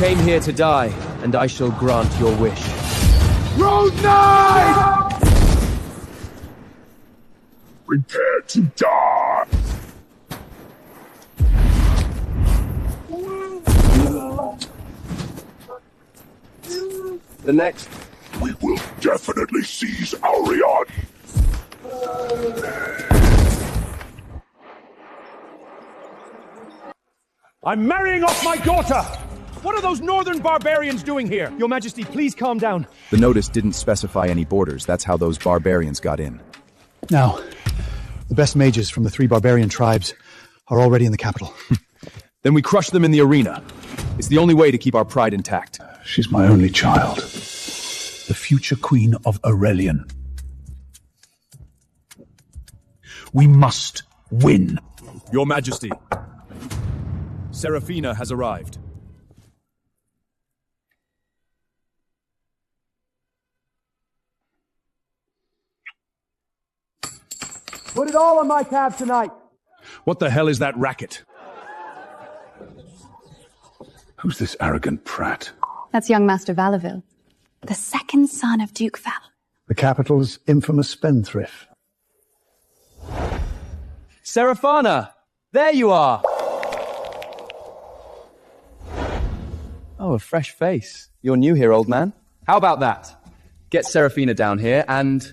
came here to die, and I shall grant your wish. Road Knight! Prepare to die! The next. We will definitely seize Aurion. I'm marrying off my daughter! What are those northern barbarians doing here? Your Majesty, please calm down. The notice didn't specify any borders. That's how those barbarians got in. Now, the best mages from the 3 barbarian tribes are already in the capital. Then we crush them in the arena. It's the only way to keep our pride intact. She's my only child. The future queen of Aurelian. We must win. Your Majesty, Seraphina has arrived. Put it all on my tab tonight. What the hell is that racket? Who's this arrogant prat? That's young Master Valaville, the second son of Duke Val. The capital's infamous spendthrift. Seraphana! There you are! Oh, a fresh face. You're new here, old man. How about that? Get Seraphina down here, and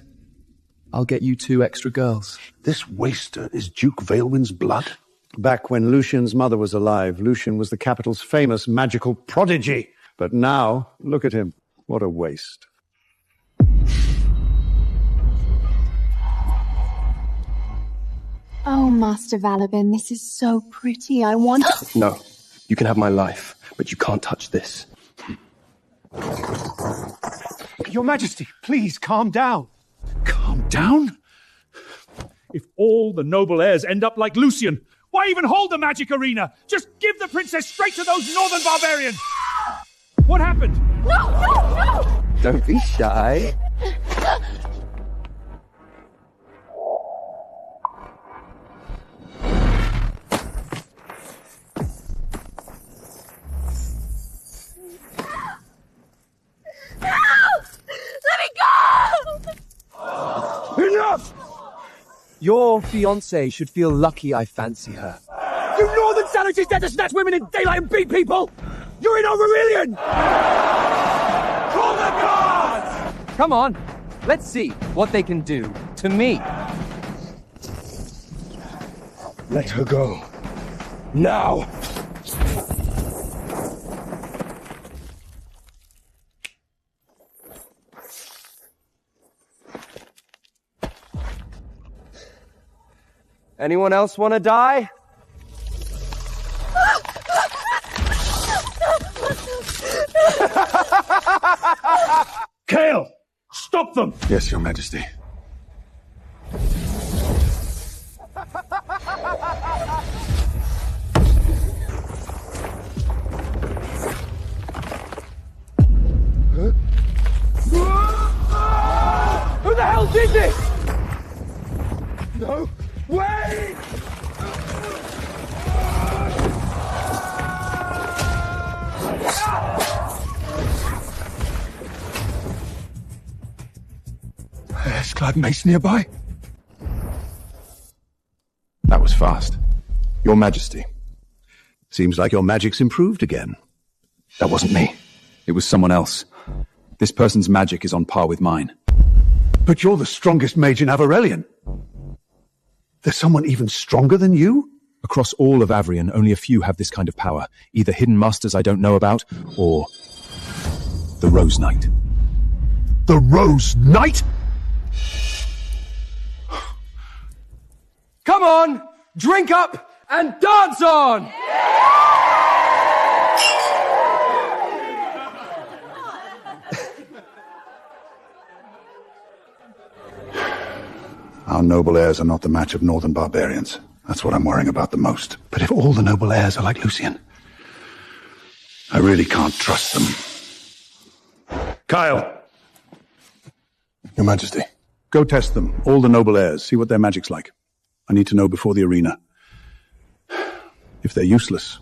I'll get you 2 extra girls. This waster is Duke Vailwin's blood? Back when Lucian's mother was alive, Lucian was the capital's famous magical prodigy. But now, look at him. What a waste. Oh, Master Valabin, this is so pretty. I want... No, you can have my life, but you can't touch this. Your Majesty, please calm down. Calm down? If all the noble heirs end up like Lucian, why even hold the magic arena? Just give the princess straight to those northern barbarians! What happened? No, no, no! Don't be shy. Enough! Your fiancée should feel lucky I fancy her. You northern savages dare to snatch women in daylight and beat people! You're in Aurelian! Call the guards! Come on, let's see what they can do to me. Let her go. Now! Anyone else want to die? Kale! Stop them! Yes, Your Majesty. Who the hell did this? No! Wait! There's Glad Mace nearby. That was fast. Your Majesty. Seems like your magic's improved again. That wasn't me. It was someone else. This person's magic is on par with mine. But you're the strongest mage in Aurelian. There's someone even stronger than you? Across all of Avrion, only a few have this kind of power. Either hidden masters I don't know about, or the Rose Knight. The Rose Knight? Come on, drink up and dance on! Our noble heirs are not the match of northern barbarians. That's what I'm worrying about the most. But if all the noble heirs are like Lucian, I really can't trust them. Kyle! Your Majesty. Go test them, all the noble heirs, see what their magic's like. I need to know before the arena. If they're useless,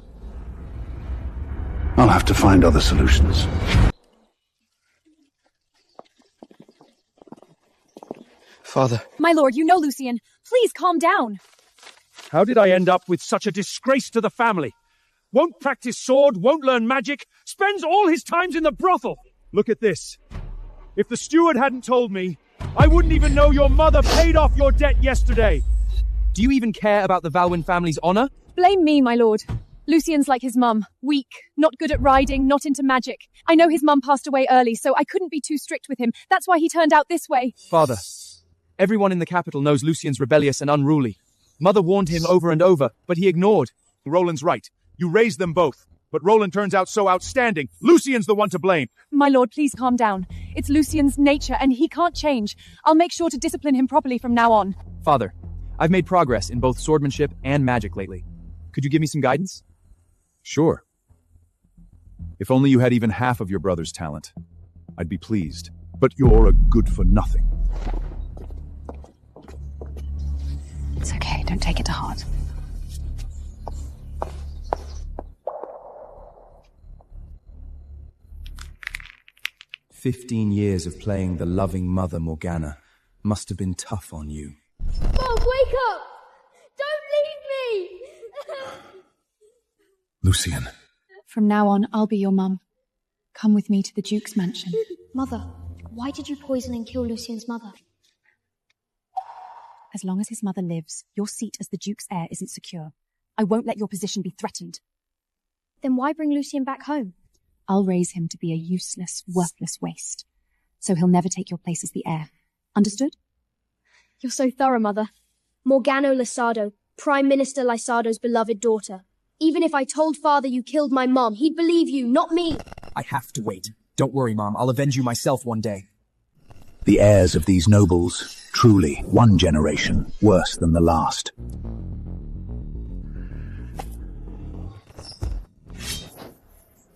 I'll have to find other solutions. Father. My lord, you know Lucian. Please calm down. How did I end up with such a disgrace to the family? Won't practice sword, won't learn magic, spends all his times in the brothel. Look at this. If the steward hadn't told me, I wouldn't even know your mother paid off your debt yesterday. Do you even care about the Valwyn family's honor? Blame me, my lord. Lucian's like his mum. Weak, not good at riding, not into magic. I know his mum passed away early, so I couldn't be too strict with him. That's why he turned out this way. Father, everyone in the capital knows Lucian's rebellious and unruly. Mother warned him over and over, but he ignored. Roland's right. You raised them both. But Roland turns out so outstanding. Lucian's the one to blame. My lord, please calm down. It's Lucian's nature, and he can't change. I'll make sure to discipline him properly from now on. Father, I've made progress in both swordsmanship and magic lately. Could you give me some guidance? Sure. If only you had even half of your brother's talent, I'd be pleased. But you're a good-for-nothing. It's okay, don't take it to heart. "15 years of playing the loving mother Morgana must have been tough on you." Mom, wake up! Don't leave me! Lucian. From now on, I'll be your mum. Come with me to the Duke's mansion. Mother, why did you poison and kill Lucian's mother? As long as his mother lives, your seat as the Duke's heir isn't secure. I won't let your position be threatened. Then why bring Lucian back home? I'll raise him to be a useless, worthless waste. So he'll never take your place as the heir. Understood? You're so thorough, Mother. Morgana Lysardo, Prime Minister Lysardo's beloved daughter. Even if I told Father you killed my mom, he'd believe you, not me. I have to wait. Don't worry, Mom. I'll avenge you myself one day. The heirs of these nobles, truly one generation worse than the last.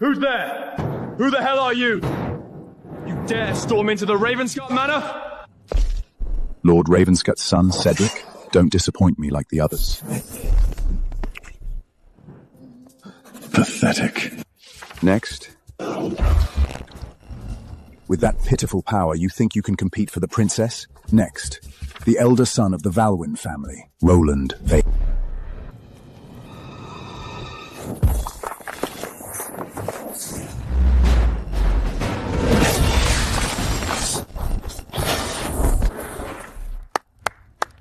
Who's there? Who the hell are you? You dare storm into the Ravenscut Manor? Lord Ravenscut's son, Cedric. Don't disappoint me like the others. Pathetic. Next. With that pitiful power, you think you can compete for the princess? Next. The elder son of the Valwyn family, Roland Vale.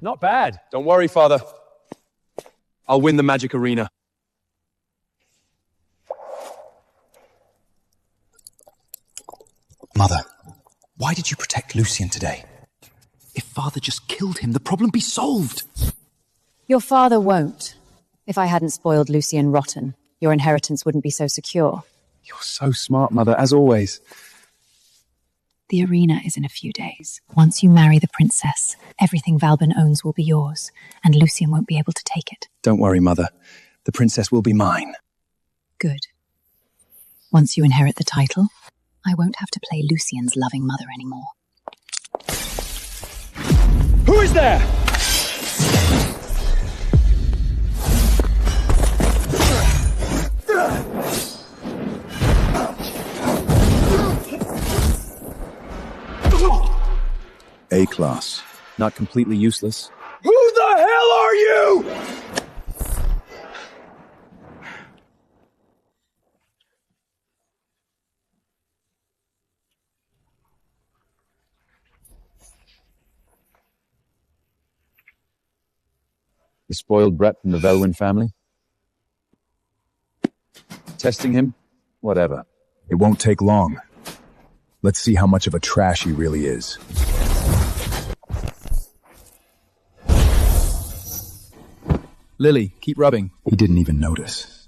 Not bad. Don't worry, Father. I'll win the magic arena. Mother, why did you protect Lucian today? If Father just killed him, the problem be solved. Your father won't. If I hadn't spoiled Lucian rotten, your inheritance wouldn't be so secure. You're so smart, Mother, as always. The arena is in a few days. Once you marry the princess, everything Valbin owns will be yours, and Lucian won't be able to take it. Don't worry, Mother. The princess will be mine. Good. Once you inherit the title, I won't have to play Lucian's loving mother anymore. Who is there? A-class. Not completely useless. Who the hell are you? The spoiled brat from the Valwyn family? Testing him? Whatever. It won't take long. Let's see how much of a trash he really is. Lily, keep rubbing. He didn't even notice.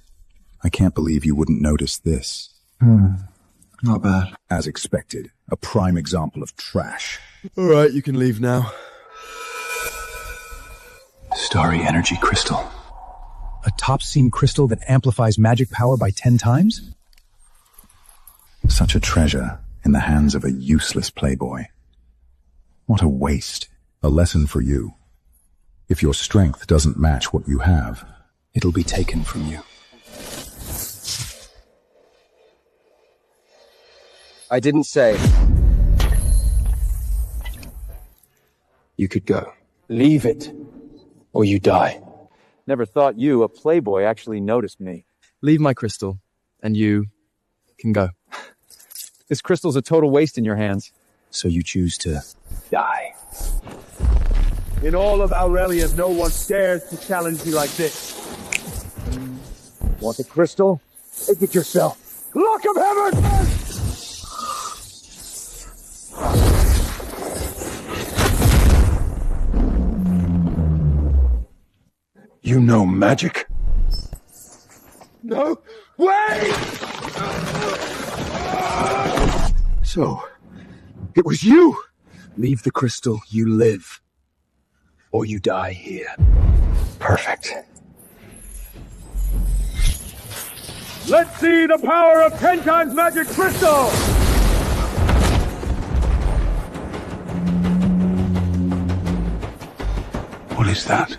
I can't believe you wouldn't notice this. Not bad. As expected, a prime example of trash. All right, you can leave now. Starry energy crystal. A top-seam crystal that amplifies magic power by 10 times? Such a treasure in the hands of a useless playboy. What a waste. A lesson for you. If your strength doesn't match what you have, it'll be taken from you. I didn't say. You could go. Leave it, or you die. Never thought you, a playboy, actually noticed me. Leave my crystal, and you can go. This crystal's a total waste in your hands. So you choose to die. In all of Aurelian, no one dares to challenge you like this. Want a crystal? Take it yourself. Look of heaven! You know magic? No way! So, it was you! Leave the crystal, you live. Or you die here. Perfect. Let's see the power of 10 times magic crystal! What is that?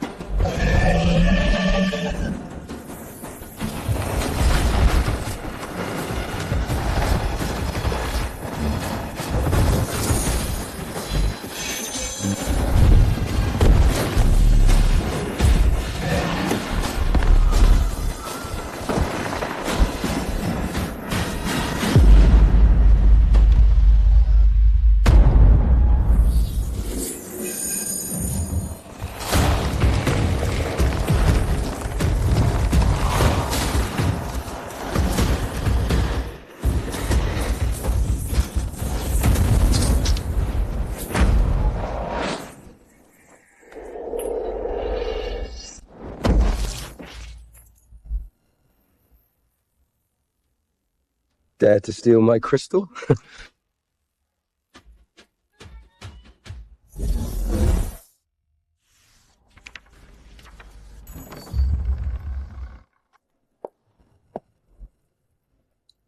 Dare to steal my crystal?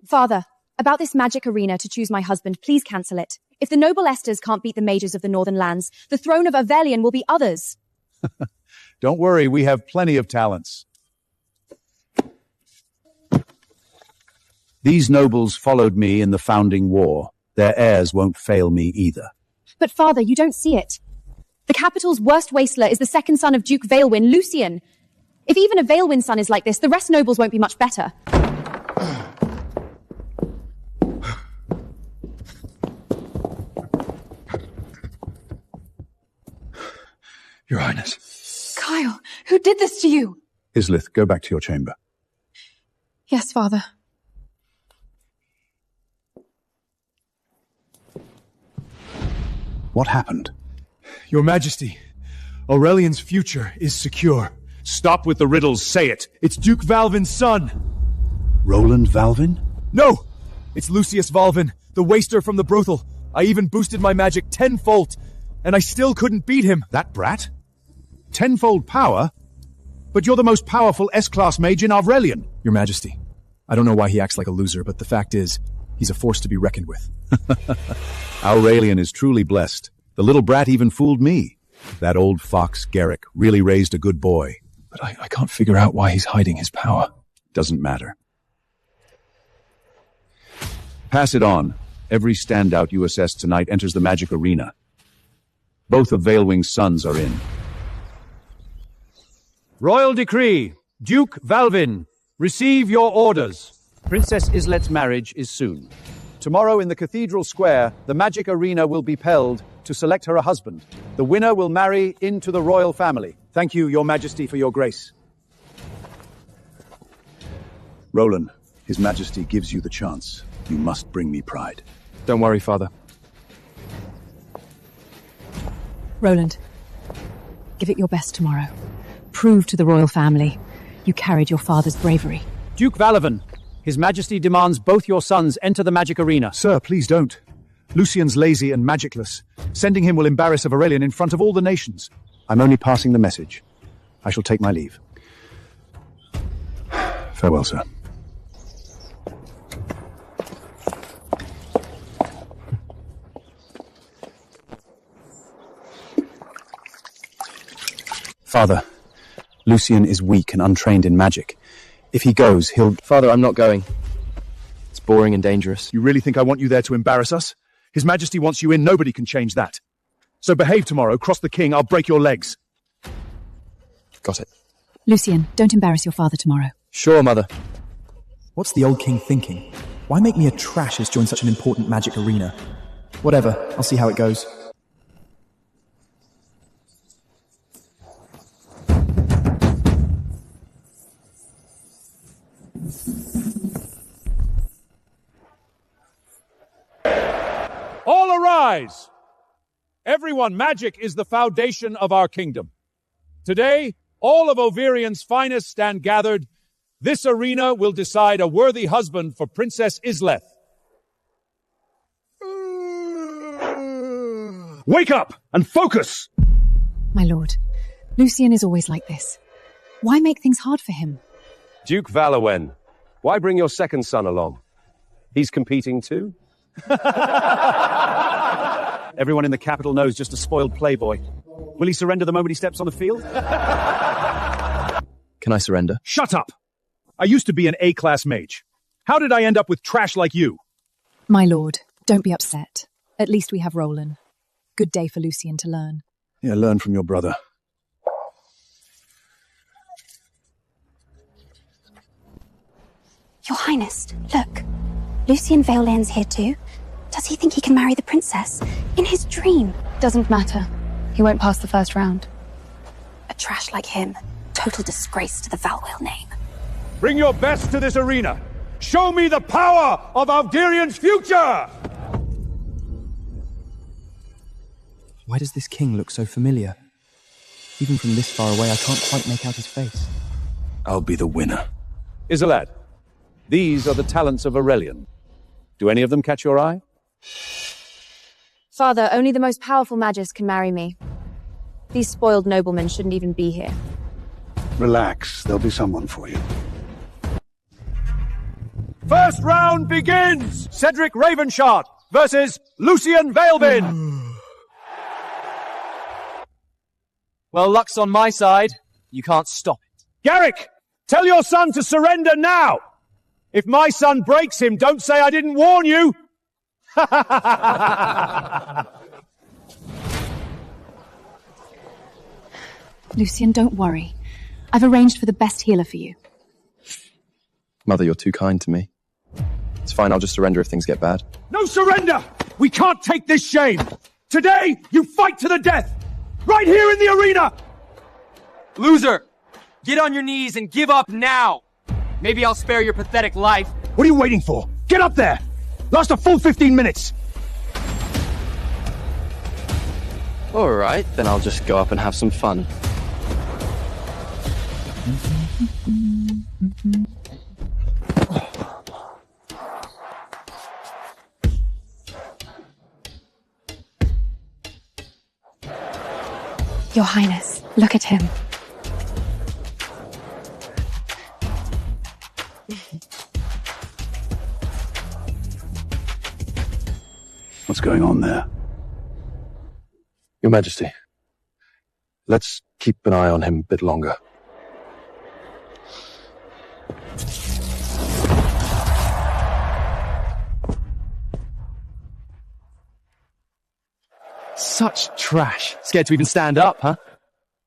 Father, about this magic arena to choose my husband, please cancel it. If the noble Esters can't beat the mages of the northern lands, the throne of Aurelian will be others. Don't worry, we have plenty of talents. These nobles followed me in the founding war. Their heirs won't fail me either. But father, you don't see it. The capital's worst wasteler is the second son of Duke Vailwyn, Lucian. If even a Vailwyn son is like this, the rest nobles won't be much better. Your Highness. Kyle, who did this to you? Islith, go back to your chamber. Yes, father. What happened? Your Majesty, Aurelian's future is secure. Stop with the riddles, say it. It's Duke Valvin's son. Roland Valvin? No! It's Lucius Valvin, the waster from the brothel. I even boosted my magic tenfold, and I still couldn't beat him. That brat? Tenfold power? But you're the most powerful S-class mage in Aurelian. Your Majesty, I don't know why he acts like a loser, but the fact is, he's a force to be reckoned with. Aurelian is truly blessed. The little brat even fooled me. That old fox, Garrick, really raised a good boy. But I can't figure out why he's hiding his power. Doesn't matter. Pass it on. Every standout you assess tonight enters the magic arena. Both of Vailwing's sons are in. Royal decree. Duke Valvin, receive your orders. Princess Islet's marriage is soon. Tomorrow in the Cathedral Square, the magic arena will be held to select her a husband. The winner will marry into the royal family. Thank you, Your Majesty, for your grace. Roland, His Majesty gives you the chance. You must bring me pride. Don't worry, Father. Roland, give it your best tomorrow. Prove to the royal family you carried your father's bravery. Duke Valvin, His Majesty demands both your sons enter the magic arena. Sir, please don't. Lucian's lazy and magicless. Sending him will embarrass Aurelian in front of all the nations. I'm only passing the message. I shall take my leave. Farewell, sir. Father, Lucian is weak and untrained in magic. If he goes, he'll... Father, I'm not going. It's boring and dangerous. You really think I want you there to embarrass us? His Majesty wants you in, nobody can change that. So behave tomorrow, cross the king, I'll break your legs. Got it. Lucien, don't embarrass your father tomorrow. Sure, Mother. What's the old king thinking? Why make me a trash who's joined such an important magic arena? Whatever, I'll see how it goes. All arise! Everyone, magic is the foundation of our kingdom. Today, all of Overian's finest stand gathered. This arena will decide a worthy husband for Princess Isleth. Wake up and focus! My lord, Lucien is always like this. Why make things hard for him? Duke Valowen, why bring your second son along? He's competing too? Everyone in the capital knows just a spoiled playboy. Will he surrender the moment he steps on the field? Can I surrender? Shut up! I used to be an A-class mage. How did I end up with trash like you? My lord, don't be upset. At least we have Roland. Good day for Lucien to learn. Yeah, learn from your brother. Your Highness, look. Lucien Valen's here too. Does he think he can marry the princess? In his dream? Doesn't matter. He won't pass the first round. A trash like him. Total disgrace to the Valwell name. Bring your best to this arena. Show me the power of Alderian's future! Why does this king look so familiar? Even from this far away, I can't quite make out his face. I'll be the winner. Isolad, these are the talents of Aurelian. Do any of them catch your eye? Father, only the most powerful magus can marry me. These spoiled noblemen shouldn't even be here. Relax, there'll be someone for you. First round begins! Cedric Ravenshard versus Lucien Vailbin! Well, luck's on my side. You can't stop it. Garrick, tell your son to surrender now! If my son breaks him, don't say I didn't warn you! Lucien, don't worry. I've arranged for the best healer for you. Mother, you're too kind to me. It's fine, I'll just surrender if things get bad. No surrender! We can't take this shame! Today, you fight to the death! Right here in the arena! Loser! Get on your knees and give up now! Maybe I'll spare your pathetic life. What are you waiting for? Get up there! Last a full 15 minutes! Alright, then I'll just go up and have some fun. Your Highness, look at him. What's going on there? Your Majesty, let's keep an eye on him a bit longer. Such trash. Scared to even stand up, huh?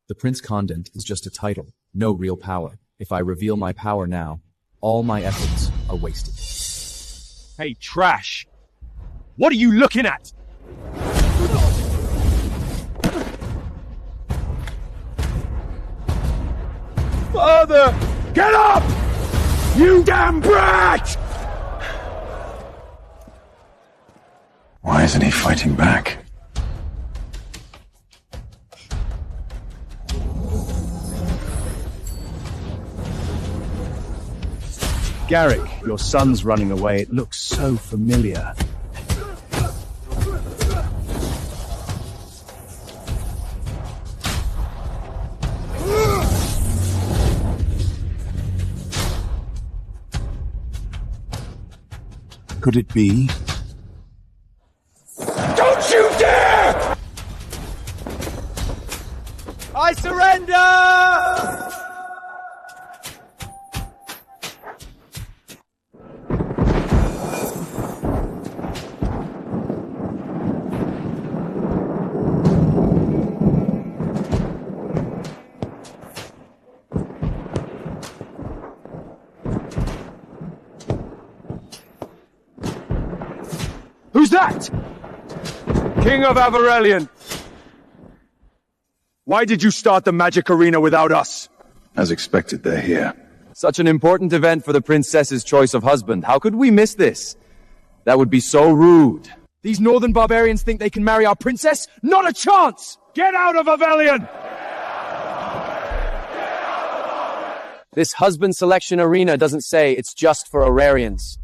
The Prince Condent is just a title, no real power. If I reveal my power now, all my efforts are wasted. Hey, trash! What are you looking at? Father! Get up! You damn brat! Why isn't he fighting back? Garrick, your son's running away. It looks so familiar. Could it be? Don't you dare! I surrender! Who's that? King of Aurelian. Why did you start the magic arena without us? As expected, they're here. Such an important event for the princess's choice of husband. How could we miss this? That would be so rude. These northern barbarians think they can marry our princess? Not a chance! Get out of Aurelian! This husband selection arena doesn't say it's just for Aurarians.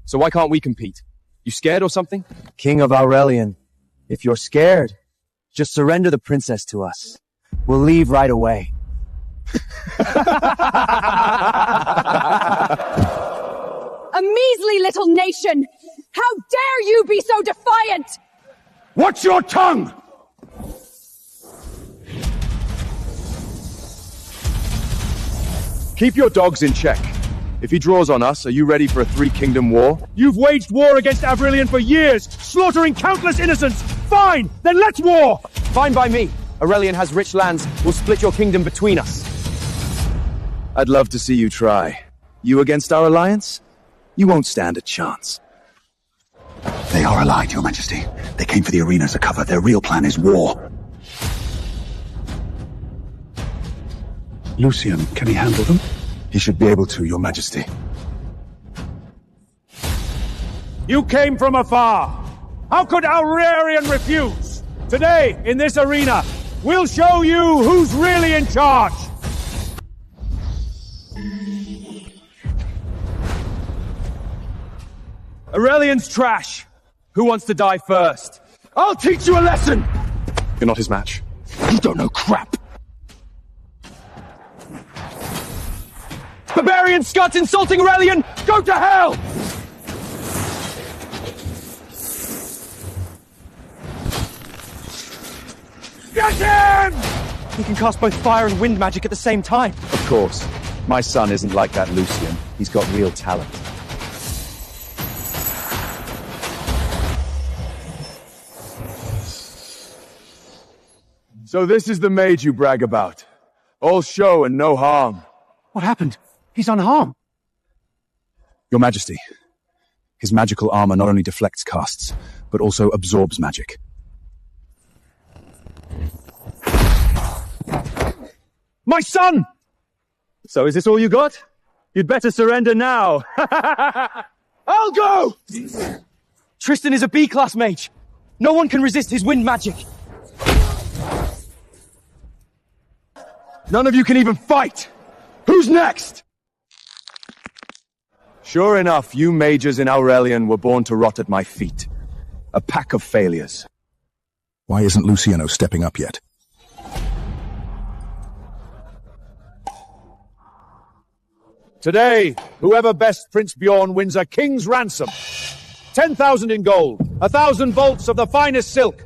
So why can't we compete? You scared or something? King of Aurelian, if you're scared, just surrender the princess to us. We'll leave right away. A measly little nation! How dare you be so defiant! Watch your tongue! Keep your dogs in check. If he draws on us, are you ready for a three-kingdom war? You've waged war against Aurelian for years, slaughtering countless innocents! Fine! Then let's war! Fine by me. Aurelian has rich lands. We'll split your kingdom between us. I'd love to see you try. You against our alliance? You won't stand a chance. They are allied, Your Majesty. They came for the arena as a cover. Their real plan is war. Lucian, can he handle them? He should be able to, Your Majesty. You came from afar. How could Aurelian refuse? Today, in this arena, we'll show you who's really in charge. Aurelian's trash. Who wants to die first? I'll teach you a lesson! You're not his match. You don't know crap! Barbarian Scots insulting Aurelian! Go to hell! Get him! He can cast both fire and wind magic at the same time. Of course. My son isn't like that Lucian. He's got real talent. So this is the mage you brag about. All show and no harm. What happened? He's unharmed. Your Majesty, his magical armor not only deflects casts, but also absorbs magic. My son! So is this all you got? You'd better surrender now. I'll go! Tristan is a B-class mage. No one can resist his wind magic. None of you can even fight! Who's next? Sure enough, you mages in Aurelian were born to rot at my feet. A pack of failures. Why isn't Luciano stepping up yet? Today, whoever bests Prince Bjorn wins a king's ransom. 10,000 in gold, 1,000 bolts of the finest silk,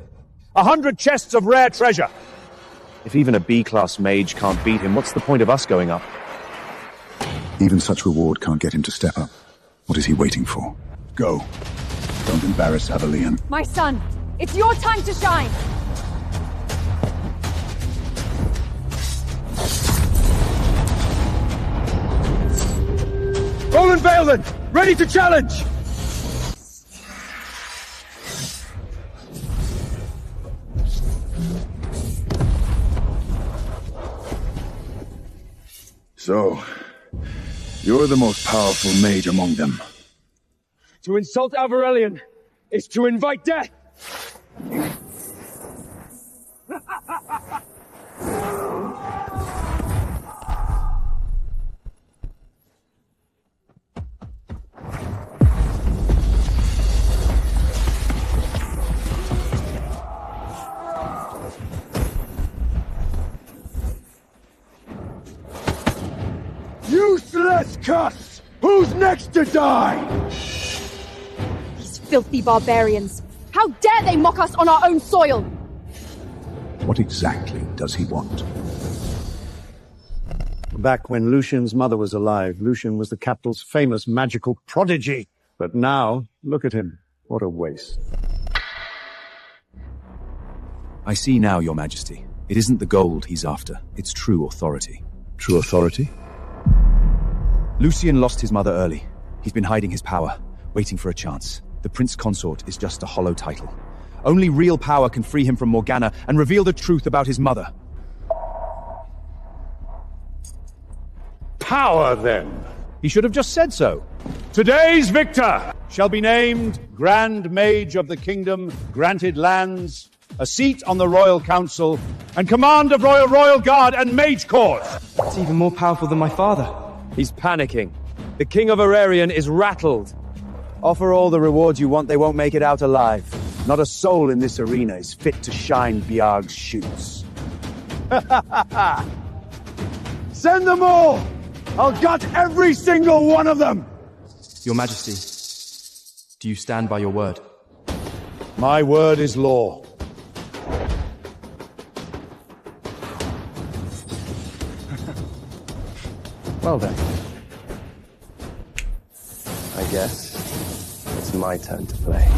100 chests of rare treasure. If even a B-class mage can't beat him, what's the point of us going up? Even such reward can't get him to step up. What is he waiting for? Go. Don't embarrass Aurelian. My son, it's your time to shine! Roland Vailden, ready to challenge! So, you're the most powerful mage among them. To insult Aurelian is to invite death! Useless cuss! Who's next to die? These filthy barbarians! How dare they mock us on our own soil! What exactly does he want? Back when Lucian's mother was alive, Lucian was the capital's famous magical prodigy. But now, look at him. What a waste. I see now, Your Majesty. It isn't the gold he's after. It's true authority. True authority? Lucian lost his mother early. He's been hiding his power, waiting for a chance. The Prince Consort is just a hollow title. Only real power can free him from Morgana and reveal the truth about his mother. Power, then. He should have just said so. Today's victor shall be named Grand Mage of the Kingdom, granted lands, a seat on the Royal Council, and command of Royal Guard and Mage Corps. That's even more powerful than my father. He's panicking. The King of Aurelian is rattled. Offer all the rewards you want, they won't make it out alive. Not a soul in this arena is fit to shine Biarg's shoes. Send them all! I'll gut every single one of them! Your Majesty, do you stand by your word? My word is law. Well then. I guess it's my turn to play.